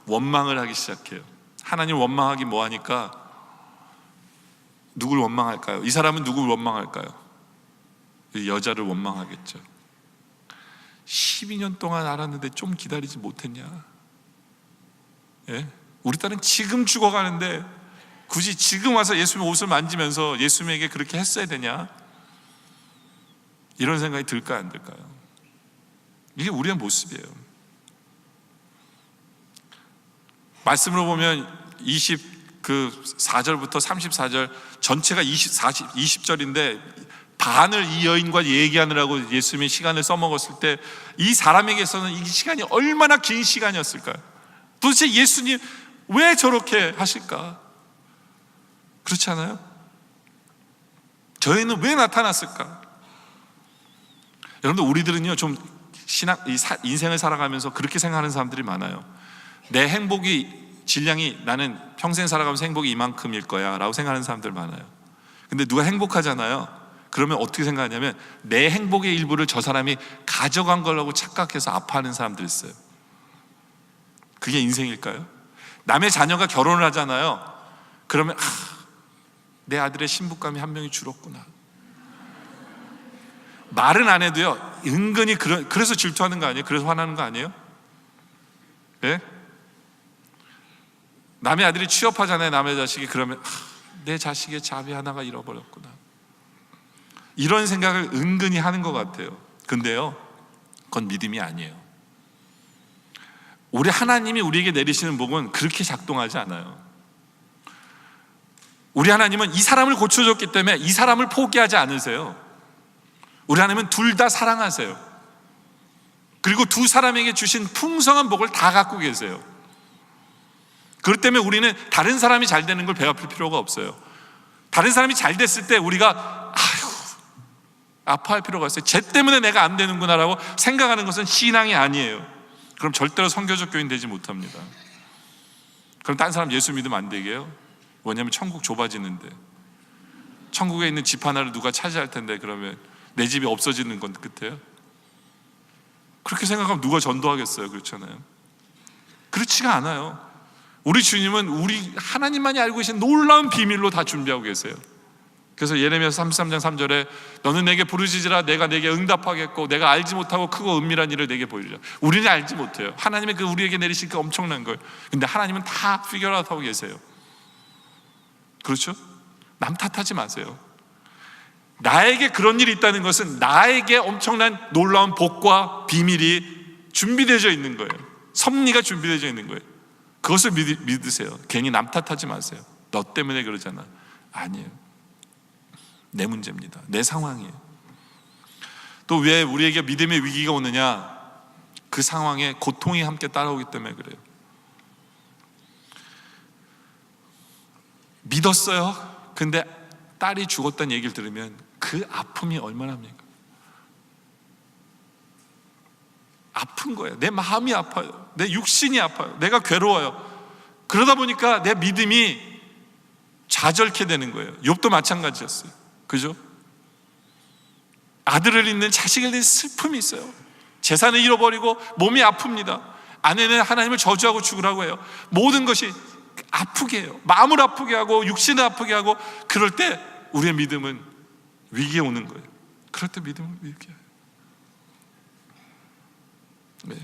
원망을 하기 시작해요. 하나님 원망하기 뭐하니까 누굴 원망할까요? 이 사람은 누굴 원망할까요? 이 여자를 원망하겠죠. 12년 동안 알았는데 좀 기다리지 못했냐? 예? 우리 딸은 지금 죽어가는데 굳이 지금 와서 예수님의 옷을 만지면서 예수님에게 그렇게 했어야 되냐? 이런 생각이 들까요, 안 들까요? 이게 우리의 모습이에요. 말씀으로 보면 24절부터 34절 전체가 20절인데 반을 이 여인과 얘기하느라고 예수님이 시간을 써먹었을 때 이 사람에게서는 이 시간이 얼마나 긴 시간이었을까요? 도대체 예수님 왜 저렇게 하실까? 그렇지 않아요? 저희는 왜 나타났을까? 여러분들, 우리들은요 좀 인생을 살아가면서 그렇게 생각하는 사람들이 많아요. 내 행복이 질량이, 나는 평생 살아가면서 행복이 이만큼일 거야 라고 생각하는 사람들 많아요. 근데 누가 행복하잖아요. 그러면 어떻게 생각하냐면 내 행복의 일부를 저 사람이 가져간 거라고 착각해서 아파하는 사람들이 있어요. 그게 인생일까요? 남의 자녀가 결혼을 하잖아요. 그러면 내 아들의 신부감이 한 명이 줄었구나. 말은 안 해도요 은근히 그래서 질투하는 거 아니에요? 그래서 화나는 거 아니에요? 예? 남의 아들이 취업하잖아요. 남의 자식이. 그러면 내 자식의 자비 하나가 잃어버렸구나. 이런 생각을 은근히 하는 것 같아요. 근데요 그건 믿음이 아니에요. 우리 하나님이 우리에게 내리시는 복은 그렇게 작동하지 않아요. 우리 하나님은 이 사람을 고쳐줬기 때문에 이 사람을 포기하지 않으세요. 우리 하나님은 둘 다 사랑하세요. 그리고 두 사람에게 주신 풍성한 복을 다 갖고 계세요. 그렇기 때문에 우리는 다른 사람이 잘 되는 걸 배워볼 필요가 없어요. 다른 사람이 잘 됐을 때 우리가 아파할 필요가 없어요. 쟤 때문에 내가 안 되는구나 라고 생각하는 것은 신앙이 아니에요. 그럼 절대로 선교적 교인 되지 못합니다. 그럼 다른 사람 예수 믿으면 안 되게요? 왜냐하면 천국 좁아지는데, 천국에 있는 집 하나를 누가 차지할 텐데 그러면 내 집이 없어지는 건 끝이에요? 그렇게 생각하면 누가 전도하겠어요? 그렇잖아요. 그렇지가 않아요. 우리 주님은 우리 하나님만이 알고 계신 놀라운 비밀로 다 준비하고 계세요. 그래서 예레미야 33장 3절에 너는 내게 부르짖으라 내가 내게 응답하겠고 내가 알지 못하고 크고 은밀한 일을 내게 보이리라. 우리는 알지 못해요. 하나님의 그 우리에게 내리실 그 엄청난 걸. 근데 하나님은 다 피겨라웃하고 계세요. 그렇죠? 남 탓하지 마세요. 나에게 그런 일이 있다는 것은 나에게 엄청난 놀라운 복과 비밀이 준비되어 있는 거예요. 섭리가 준비되어 있는 거예요. 그것을 믿으세요. 괜히 남 탓하지 마세요. 너 때문에 그러잖아. 아니에요. 내 문제입니다. 내 상황이에요. 또 왜 우리에게 믿음의 위기가 오느냐? 그 상황에 고통이 함께 따라오기 때문에 그래요. 믿었어요. 근데 딸이 죽었다는 얘기를 들으면 그 아픔이 얼마나 합니까? 아픈 거예요. 내 마음이 아파요. 내 육신이 아파요. 내가 괴로워요. 그러다 보니까 내 믿음이 좌절케 되는 거예요. 욥도 마찬가지였어요. 그죠? 아들을 잃는, 자식을 잃는 슬픔이 있어요. 재산을 잃어버리고 몸이 아픕니다. 아내는 하나님을 저주하고 죽으라고 해요. 모든 것이 아프게 해요. 마음을 아프게 하고 육신을 아프게 하고, 그럴 때 우리의 믿음은 위기에 오는 거예요. 그럴 때 믿음은 위기예요. 네.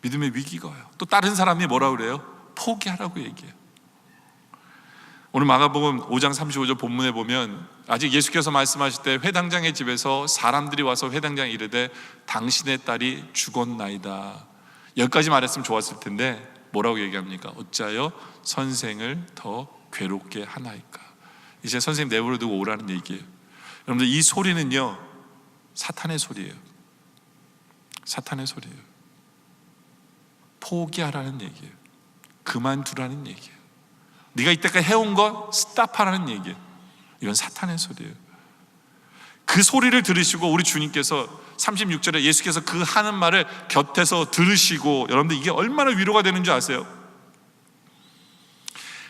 믿음의 위기가 와요. 또 다른 사람이 뭐라고 그래요? 포기하라고 얘기해요. 오늘 마가복음 5장 35절 본문에 보면 아직 예수께서 말씀하실 때 회당장의 집에서 사람들이 와서 회당장에 이르되 당신의 딸이 죽었나이다. 여기까지 말했으면 좋았을 텐데 뭐라고 얘기합니까? 어찌하여 선생을 더 괴롭게 하나이까. 이제 선생님 내버려 두고 오라는 얘기예요. 여러분들, 이 소리는요 사탄의 소리예요. 사탄의 소리예요. 포기하라는 얘기예요. 그만두라는 얘기예요. 네가 이때까지 해온 거 스탑하라는 얘기예요. 이건 사탄의 소리예요. 그 소리를 들으시고 우리 주님께서 36절에 예수께서 그 하는 말을 곁에서 들으시고, 여러분들 이게 얼마나 위로가 되는 줄 아세요?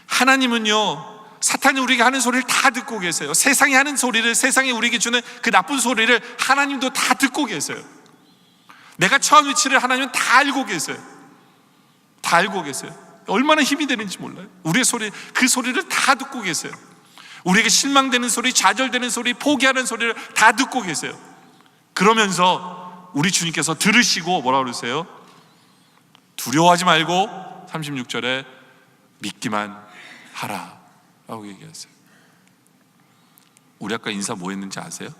하나님은요 사탄이 우리에게 하는 소리를 다 듣고 계세요. 세상이 하는 소리를, 세상이 우리에게 주는 그 나쁜 소리를 하나님도 다 듣고 계세요. 내가 처한 위치를 하나님은 다 알고 계세요. 다 알고 계세요. 얼마나 힘이 되는지 몰라요. 우리의 소리, 그 소리를 다 듣고 계세요. 우리에게 실망되는 소리, 좌절되는 소리, 포기하는 소리를 다 듣고 계세요. 그러면서 우리 주님께서 들으시고 뭐라고 그러세요? 두려워하지 말고 36절에 믿기만 하라 라고 얘기하세요. 우리 아까 인사 뭐 했는지 아세요?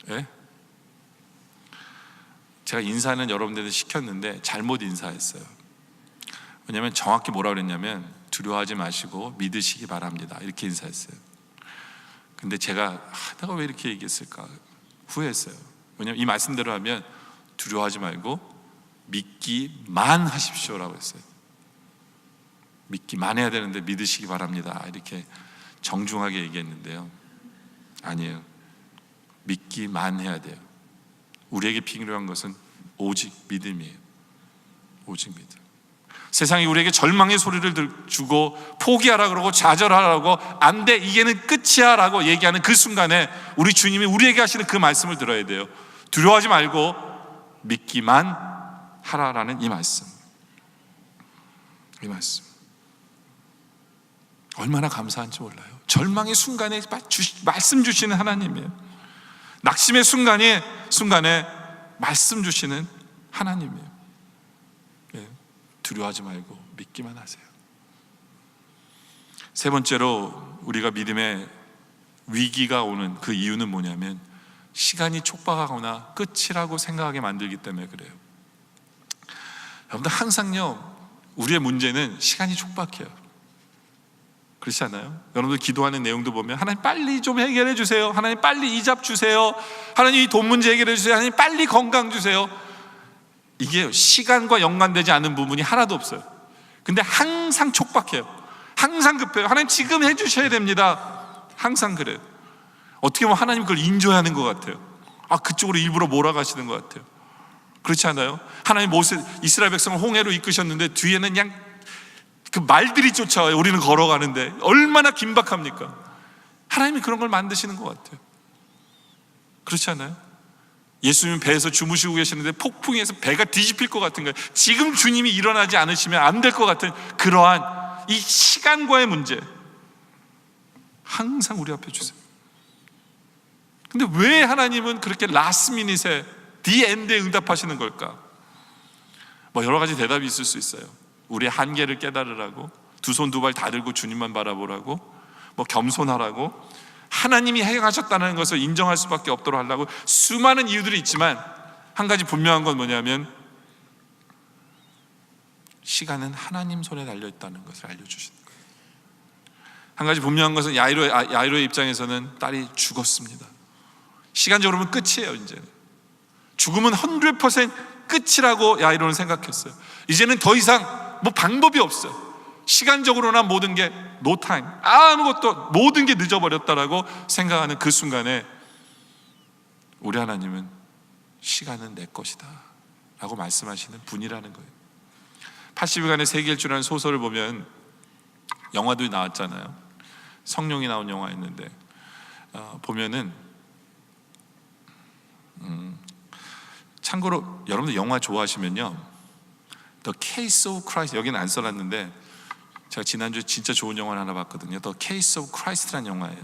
예? 제가 인사는 여러분들한테 시켰는데 잘못 인사했어요. 왜냐하면 정확히 뭐라고 그랬냐면 두려워하지 마시고 믿으시기 바랍니다 이렇게 인사했어요. 근데 제가 내가 왜 이렇게 얘기했을까 후회했어요. 왜냐하면 이 말씀대로 하면 두려워하지 말고 믿기만 하십시오라고 했어요. 믿기만 해야 되는데 믿으시기 바랍니다 이렇게 정중하게 얘기했는데요, 아니에요. 믿기만 해야 돼요. 우리에게 필요한 것은 오직 믿음이에요. 오직 믿음. 세상이 우리에게 절망의 소리를 주고 포기하라 그러고 좌절하라고 안 돼, 이게는 끝이야 라고 얘기하는 그 순간에 우리 주님이 우리에게 하시는 그 말씀을 들어야 돼요. 두려워하지 말고 믿기만 하라라는 이 말씀. 이 말씀 얼마나 감사한지 몰라요. 절망의 순간에 말씀 주시는 하나님이에요. 낙심의 순간에 말씀 주시는 하나님이에요. 두려워하지 말고 믿기만 하세요. 세 번째로 우리가 믿음의 위기가 오는 그 이유는 뭐냐면 시간이 촉박하거나 끝이라고 생각하게 만들기 때문에 그래요. 여러분들 항상요, 우리의 문제는 시간이 촉박해요. 그렇지 않아요? 여러분들 기도하는 내용도 보면 하나님 빨리 좀 해결해 주세요. 하나님 빨리 이잡 주세요. 하나님 이 돈 문제 해결해 주세요. 하나님 빨리 건강 주세요. 이게 시간과 연관되지 않은 부분이 하나도 없어요. 근데 항상 촉박해요. 항상 급해요. 하나님 지금 해주셔야 됩니다. 항상 그래요. 어떻게 보면 하나님 그걸 인조하는 것 같아요. 그쪽으로 일부러 몰아가시는 것 같아요. 그렇지 않아요? 하나님 이스라엘 백성을 홍해로 이끄셨는데 뒤에는 그냥 그 말들이 쫓아와요. 우리는 걸어가는데 얼마나 긴박합니까? 하나님이 그런 걸 만드시는 것 같아요. 그렇지 않아요? 예수님은 배에서 주무시고 계시는데 폭풍에서 배가 뒤집힐 것 같은 거예요. 지금 주님이 일어나지 않으시면 안 될 것 같은 그러한 이 시간과의 문제 항상 우리 앞에 주세요. 근데 왜 하나님은 그렇게 라스트 미닛에 디엔드에 응답하시는 걸까? 여러 가지 대답이 있을 수 있어요. 우리의 한계를 깨달으라고, 두 손 두 발 다 들고 주님만 바라보라고, 겸손하라고, 하나님이 행하셨다는 것을 인정할 수밖에 없도록 하려고, 수많은 이유들이 있지만 한 가지 분명한 건 뭐냐면 시간은 하나님 손에 달려있다는 것을 알려주시는 거예요. 한 가지 분명한 것은 야이로의 입장에서는 딸이 죽었습니다. 시간적으로 보면 끝이에요. 이제 죽음은 100% 끝이라고 야이로는 생각했어요. 이제는 더 이상 방법이 없어요. 시간적으로나 모든 게 no time, 아무것도, 모든 게 늦어버렸다라고 생각하는 그 순간에 우리 하나님은 시간은 내 것이다 라고 말씀하시는 분이라는 거예요. 80일간의 세계일주라는 소설을 보면, 영화도 나왔잖아요. 성룡이 나온 영화였는데 보면은 참고로 여러분들 영화 좋아하시면요, The Case of Christ, 여기는 안 써놨는데 제가 지난주에 진짜 좋은 영화를 하나 봤거든요. The Case of Christ라는 영화예요.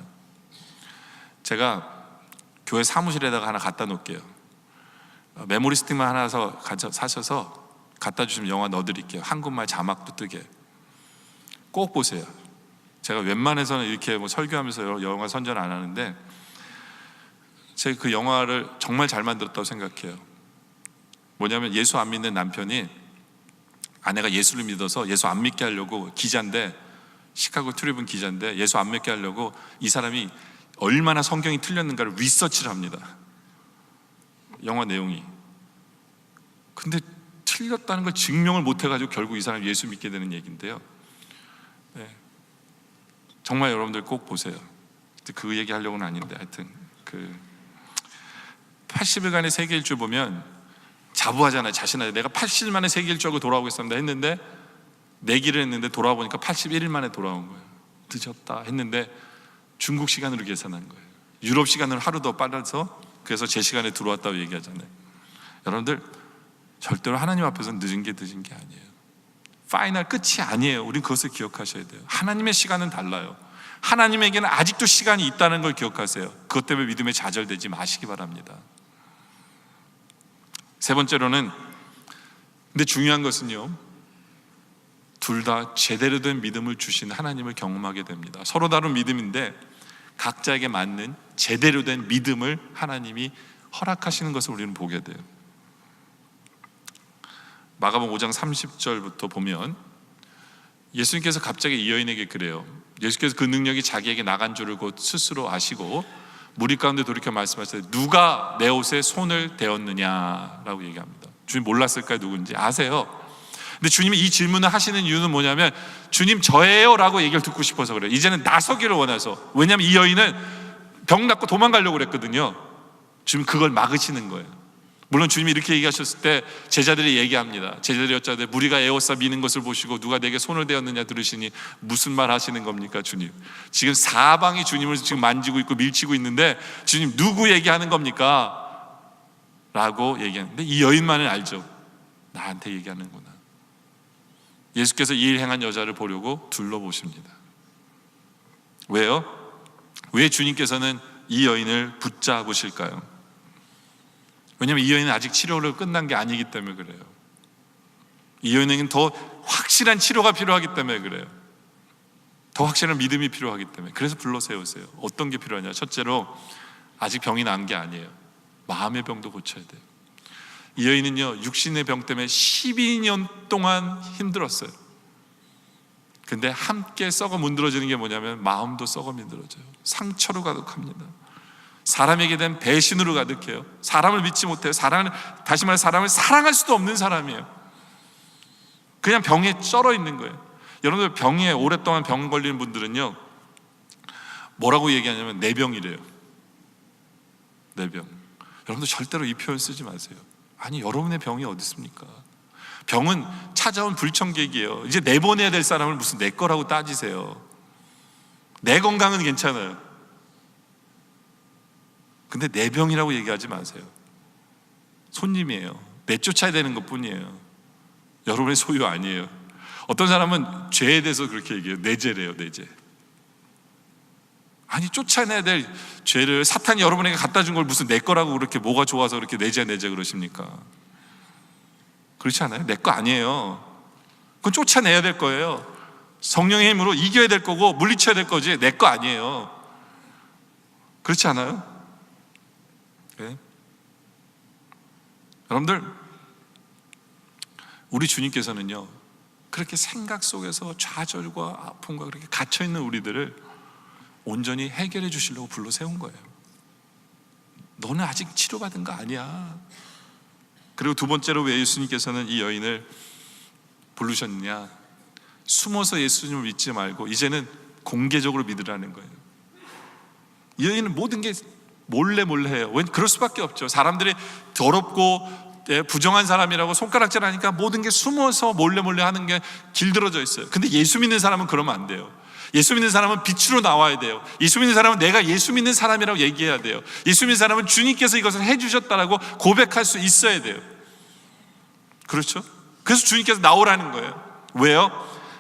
제가 교회 사무실에다가 하나 갖다 놓을게요. 메모리 스틱만 하나 사셔서 갖다 주시면 영화 넣어드릴게요. 한국말 자막도 뜨게. 꼭 보세요. 제가 웬만해서는 이렇게 설교하면서 영화 선전 안 하는데 제가 그 영화를 정말 잘 만들었다고 생각해요. 뭐냐면 예수 안 믿는 남편이 아내가 예수를 믿어서 예수 안 믿게 하려고, 기자인데, 시카고 트리뷴 기자인데 예수 안 믿게 하려고 이 사람이 얼마나 성경이 틀렸는가를 리서치를 합니다. 영화 내용이. 근데 틀렸다는 걸 증명을 못 해가지고 결국 이 사람이 예수 믿게 되는 얘기인데요. 네. 정말 여러분들 꼭 보세요. 그 얘기 하려고는 아닌데, 하여튼 80일간의 세계 일주 보면 자부하잖아요. 자신한테 내가 80일 만에 세계 일주하고 돌아오겠습니다 했는데, 내기를 했는데 돌아보니까 81일 만에 돌아온 거예요. 늦었다 했는데 중국 시간으로 계산한 거예요. 유럽 시간으로 하루 더 빨라서, 그래서 제 시간에 들어왔다고 얘기하잖아요. 여러분들 절대로 하나님 앞에서 늦은 게 아니에요. 파이널 끝이 아니에요. 우린 그것을 기억하셔야 돼요. 하나님의 시간은 달라요. 하나님에게는 아직도 시간이 있다는 걸 기억하세요. 그것 때문에 믿음에 좌절되지 마시기 바랍니다. 세 번째로는, 근데 중요한 것은요, 둘 다 제대로 된 믿음을 주신 하나님을 경험하게 됩니다. 서로 다른 믿음인데 각자에게 맞는 제대로 된 믿음을 하나님이 허락하시는 것을 우리는 보게 돼요. 마가복음 5장 30절부터 보면 예수님께서 갑자기 이 여인에게 그래요. 예수께서 그 능력이 자기에게 나간 줄을 곧 스스로 아시고 무리 가운데 돌이켜 말씀하시되 누가 내 옷에 손을 대었느냐라고 얘기합니다. 주님 몰랐을까요? 누군지 아세요? 근데 주님이 이 질문을 하시는 이유는 뭐냐면, 주님 저예요 라고 얘기를 듣고 싶어서 그래요. 이제는 나서기를 원해서. 왜냐하면 이 여인은 병 낫고 도망가려고 그랬거든요. 주님 그걸 막으시는 거예요. 물론 주님이 이렇게 얘기하셨을 때 제자들이 얘기합니다. 제자들이 여짜되 무리가 에워싸 미는 것을 보시고 누가 내게 손을 대었느냐 들으시니 무슨 말 하시는 겁니까 주님? 지금 사방이 주님을 지금 만지고 있고 밀치고 있는데 주님 누구 얘기하는 겁니까? 라고 얘기하는데 이 여인만은 알죠. 나한테 얘기하는구나. 예수께서 이 일 행한 여자를 보려고 둘러보십니다. 왜요? 왜 주님께서는 이 여인을 붙잡으실까요? 왜냐하면 이 여인은 아직 치료를 끝난 게 아니기 때문에 그래요. 이 여인에게는 더 확실한 치료가 필요하기 때문에 그래요. 더 확실한 믿음이 필요하기 때문에. 그래서 불러 세우세요. 어떤 게 필요하냐? 첫째로 아직 병이 난 게 아니에요. 마음의 병도 고쳐야 돼요. 이 여인은요, 육신의 병 때문에 12년 동안 힘들었어요. 근데 함께 썩어 문드러지는 게 뭐냐면 마음도 썩어 문드러져요. 상처로 가득합니다. 사람에게 대한 배신으로 가득해요. 사람을 믿지 못해요. 다시 말해 사람을 사랑할 수도 없는 사람이에요. 그냥 병에 쩔어 있는 거예요. 여러분들 병에 오랫동안 병 걸리는 분들은요, 뭐라고 얘기하냐면 내병이래요. 내병. 여러분들 절대로 이 표현 쓰지 마세요. 아니, 여러분의 병이 어디 있습니까? 병은 찾아온 불청객이에요. 이제 내보내야 될 사람을 무슨 내 거라고 따지세요. 내 건강은 괜찮아요. 근데 내 병이라고 얘기하지 마세요. 손님이에요. 내쫓아야 되는 것 뿐이에요. 여러분의 소유 아니에요. 어떤 사람은 죄에 대해서 그렇게 얘기해요. 내 죄래요, 내 죄. 아니, 쫓아내야 될 죄를 사탄이 여러분에게 갖다 준 걸 무슨 내 거라고 그렇게 뭐가 좋아서 그렇게 내 죄 그러십니까? 그렇지 않아요? 내 거 아니에요. 그건 쫓아내야 될 거예요. 성령의 힘으로 이겨야 될 거고 물리쳐야 될 거지 내 거 아니에요. 그렇지 않아요? 네. 여러분들, 우리 주님께서는요, 그렇게 생각 속에서 좌절과 아픔과 그렇게 갇혀있는 우리들을 온전히 해결해 주시려고 불러 세운 거예요. 너는 아직 치료받은 거 아니야. 그리고 두 번째로 왜 예수님께서는 이 여인을 부르셨느냐? 숨어서 예수님을 믿지 말고 이제는 공개적으로 믿으라는 거예요. 이 여인은 모든 게 몰래 해요. 왜? 그럴 수밖에 없죠. 사람들이 더럽고 부정한 사람이라고 손가락질하니까 모든 게 숨어서 몰래 하는 게 길들어져 있어요. 근데 예수 믿는 사람은 그러면 안 돼요. 예수 믿는 사람은 빛으로 나와야 돼요. 예수 믿는 사람은 내가 예수 믿는 사람이라고 얘기해야 돼요. 예수 믿는 사람은 주님께서 이것을 해주셨다라고 고백할 수 있어야 돼요. 그렇죠? 그래서 주님께서 나오라는 거예요. 왜요?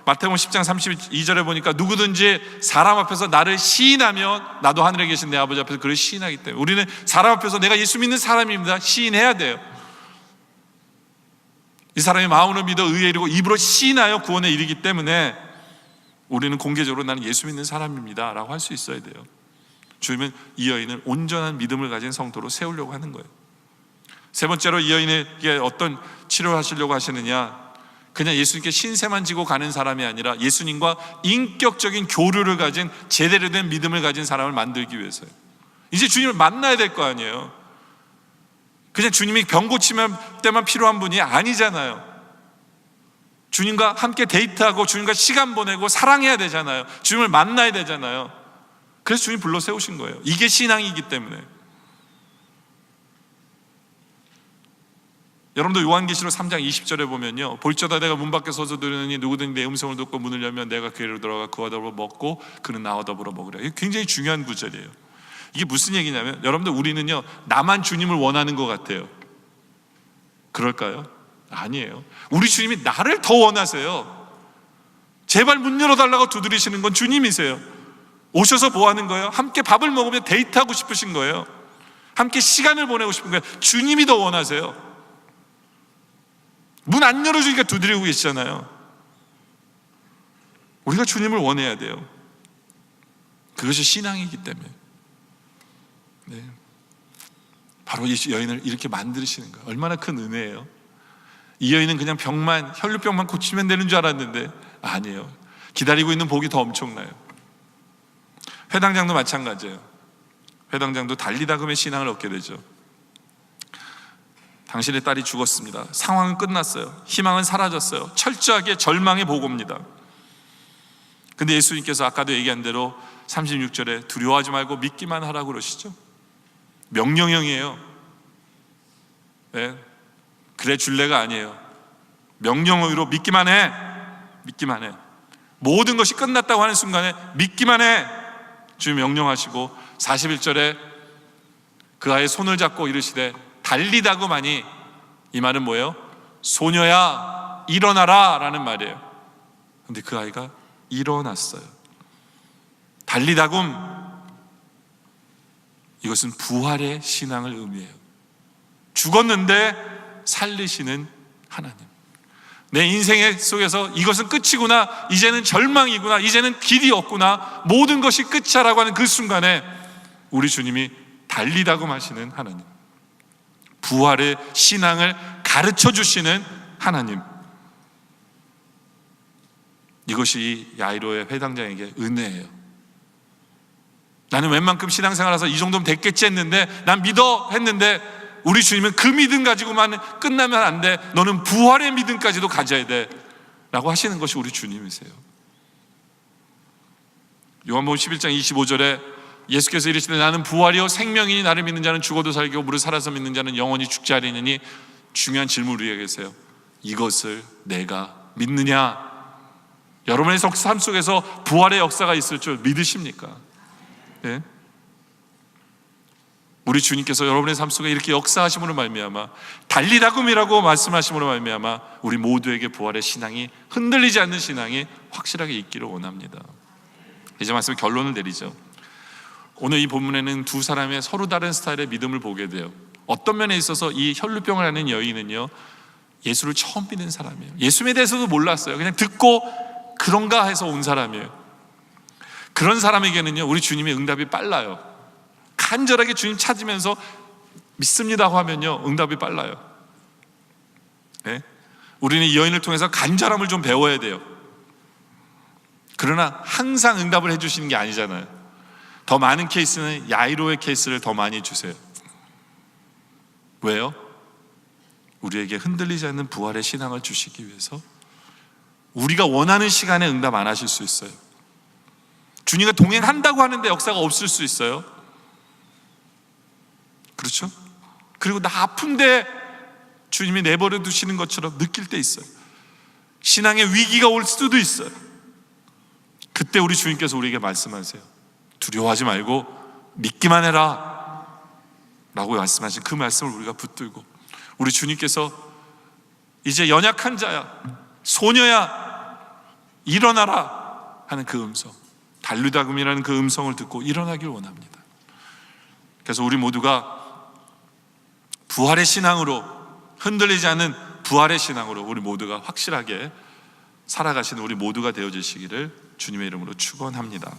마태복음 10장 32절에 보니까 누구든지 사람 앞에서 나를 시인하면 나도 하늘에 계신 내 아버지 앞에서 그를 시인하기 때문에 우리는 사람 앞에서 내가 예수 믿는 사람입니다 시인해야 돼요. 이 사람이 마음으로 믿어 의에 이르고 입으로 시인하여 구원에 이르기 때문에 우리는 공개적으로 나는 예수 믿는 사람입니다 라고 할 수 있어야 돼요. 주님은 이 여인을 온전한 믿음을 가진 성도로 세우려고 하는 거예요. 세 번째로 이 여인에게 어떤 치료를 하시려고 하시느냐, 그냥 예수님께 신세만 지고 가는 사람이 아니라 예수님과 인격적인 교류를 가진 제대로 된 믿음을 가진 사람을 만들기 위해서요. 이제 주님을 만나야 될 거 아니에요. 그냥 주님이 병 고치면 때만 필요한 분이 아니잖아요. 주님과 함께 데이트하고 주님과 시간 보내고 사랑해야 되잖아요. 주님을 만나야 되잖아요. 그래서 주님 불러 세우신 거예요. 이게 신앙이기 때문에. 여러분도 요한계시록 3장 20절에 보면요, 볼지어다 내가 문 밖에 서서 들으니 누구든지 내 음성을 듣고 문을 열면 내가 그에게로 들어가 그와 더불어 먹고 그는 나와 더불어 먹으라. 이게 굉장히 중요한 구절이에요. 이게 무슨 얘기냐면, 여러분들 우리는요 나만 주님을 원하는 것 같아요. 그럴까요? 아니에요. 우리 주님이 나를 더 원하세요. 제발 문 열어달라고 두드리시는 건 주님이세요. 오셔서 뭐 하는 거예요? 함께 밥을 먹으며 데이트하고 싶으신 거예요. 함께 시간을 보내고 싶은 거예요. 주님이 더 원하세요. 문 안 열어주니까 두드리고 계시잖아요. 우리가 주님을 원해야 돼요. 그것이 신앙이기 때문에. 네. 바로 이 여인을 이렇게 만드시는 거예요. 얼마나 큰 은혜예요. 이 여인은 그냥 혈류병만 고치면 되는 줄 알았는데 아니에요. 기다리고 있는 복이 더 엄청나요. 회당장도 마찬가지예요. 회당장도 달리다금의 신앙을 얻게 되죠. 당신의 딸이 죽었습니다. 상황은 끝났어요. 희망은 사라졌어요. 철저하게 절망의 보고입니다. 근데 예수님께서 아까도 얘기한 대로 36절에 두려워하지 말고 믿기만 하라고 그러시죠. 명령형이에요. 네. 그래 줄래가 아니에요. 명령으로 믿기만 해. 믿기만 해. 모든 것이 끝났다고 하는 순간에 믿기만 해. 주님 명령하시고 41절에 그 아이의 손을 잡고 이르시되 달리다구마니, 이 말은 뭐예요? 소녀야 일어나라 라는 말이에요. 그런데 그 아이가 일어났어요. 달리다굼, 이것은 부활의 신앙을 의미해요. 죽었는데 살리시는 하나님. 내 인생 속에서 이것은 끝이구나, 이제는 절망이구나, 이제는 길이 없구나, 모든 것이 끝이라고 하는 그 순간에 우리 주님이 달리다굼 하시는 하나님, 부활의 신앙을 가르쳐 주시는 하나님, 이것이 야이로의 회당장에게 은혜예요. 나는 웬만큼 신앙생활해서 이 정도면 됐겠지 했는데, 난 믿어 했는데, 우리 주님은 그 믿음 가지고만 끝나면 안 돼, 너는 부활의 믿음까지도 가져야 돼 라고 하시는 것이 우리 주님이세요. 요한복음 11장 25절에 예수께서 이르시되 나는 부활이요 생명이니 나를 믿는 자는 죽어도 살고 무릇 살아서 믿는 자는 영원히 죽지 아니하니. 중요한 질문을 우리에게 계세요. 이것을 내가 믿느냐? 여러분의 삶 속에서 부활의 역사가 있을 줄 믿으십니까? 네? 우리 주님께서 여러분의 삶 속에 이렇게 역사하심으로 말미암아, 달리다굼이라고 말씀하심으로 말미암아 우리 모두에게 부활의 신앙이, 흔들리지 않는 신앙이 확실하게 있기를 원합니다. 이제 말씀 결론을 내리죠. 오늘 이 본문에는 두 사람의 서로 다른 스타일의 믿음을 보게 돼요. 어떤 면에 있어서 이 혈루병을 앓는 여인은요, 예수를 처음 믿는 사람이에요. 예수에 대해서도 몰랐어요. 그냥 듣고 그런가 해서 온 사람이에요. 그런 사람에게는요, 우리 주님의 응답이 빨라요. 간절하게 주님 찾으면서 믿습니다고 하면요, 응답이 빨라요. 네? 우리는 이 여인을 통해서 간절함을 좀 배워야 돼요. 그러나 항상 응답을 해주시는 게 아니잖아요. 더 많은 케이스는 야이로의 케이스를 더 많이 주세요. 왜요? 우리에게 흔들리지 않는 부활의 신앙을 주시기 위해서. 우리가 원하는 시간에 응답 안 하실 수 있어요. 주님과 동행한다고 하는데 역사가 없을 수 있어요. 그렇죠? 그리고 나 아픈데 주님이 내버려 두시는 것처럼 느낄 때 있어요. 신앙의 위기가 올 수도 있어요. 그때 우리 주님께서 우리에게 말씀하세요. 두려워하지 말고 믿기만 해라 라고 말씀하신 그 말씀을 우리가 붙들고, 우리 주님께서 이제 연약한 자야, 소녀야 일어나라 하는 그 음성, 달리다굼이라는 그 음성을 듣고 일어나길 원합니다. 그래서 우리 모두가 부활의 신앙으로, 흔들리지 않는 부활의 신앙으로 우리 모두가 확실하게 살아가시는 우리 모두가 되어주시기를 주님의 이름으로 축원합니다.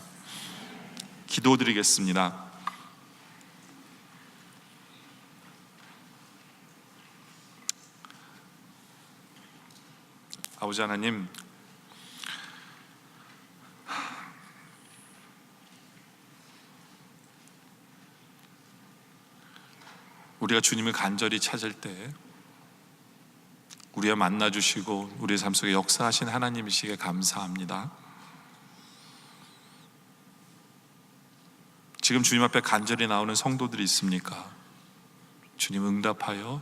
기도드리겠습니다. 아버지 하나님, 우리가 주님을 간절히 찾을 때 우리와 만나주시고 우리의 삶 속에 역사하신 하나님이시기에 감사합니다. 지금 주님 앞에 간절히 나오는 성도들이 있습니까? 주님 응답하여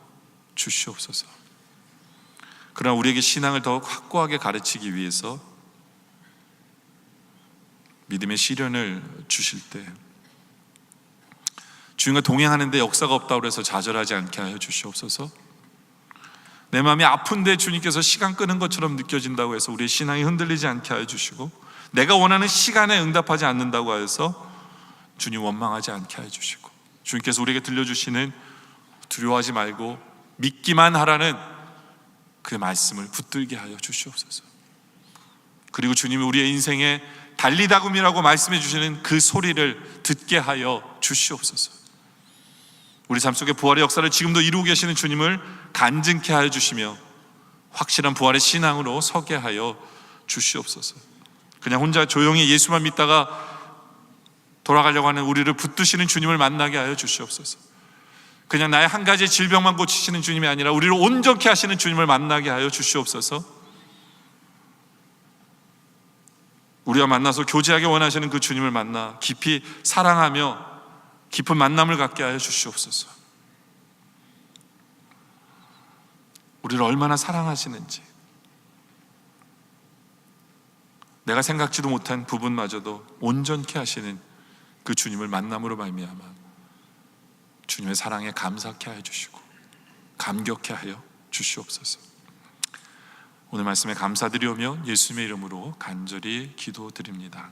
주시옵소서. 그러나 우리에게 신앙을 더욱 확고하게 가르치기 위해서 믿음의 시련을 주실 때 주님과 동행하는데 역사가 없다고 해서 좌절하지 않게 하여 주시옵소서. 내 마음이 아픈데 주님께서 시간 끄는 것처럼 느껴진다고 해서 우리의 신앙이 흔들리지 않게 하여 주시고, 내가 원하는 시간에 응답하지 않는다고 해서 주님 원망하지 않게 하여 주시고, 주님께서 우리에게 들려주시는 두려워하지 말고 믿기만 하라는 그 말씀을 붙들게 하여 주시옵소서. 그리고 주님이 우리의 인생에 달리다굼이라고 말씀해 주시는 그 소리를 듣게 하여 주시옵소서. 우리 삶 속에 부활의 역사를 지금도 이루고 계시는 주님을 간증케 하여 주시며 확실한 부활의 신앙으로 서게 하여 주시옵소서. 그냥 혼자 조용히 예수만 믿다가 돌아가려고 하는 우리를 붙드시는 주님을 만나게 하여 주시옵소서. 그냥 나의 한 가지 질병만 고치시는 주님이 아니라 우리를 온전케 하시는 주님을 만나게 하여 주시옵소서. 우리와 만나서 교제하기 원하시는 그 주님을 만나 깊이 사랑하며 깊은 만남을 갖게 하여 주시옵소서. 우리를 얼마나 사랑하시는지, 내가 생각지도 못한 부분마저도 온전케 하시는 그 주님을 만남으로 말미암아 주님의 사랑에 감사케 하여 주시고 감격케 하여 주시옵소서. 오늘 말씀에 감사드리오며 예수님의 이름으로 간절히 기도드립니다.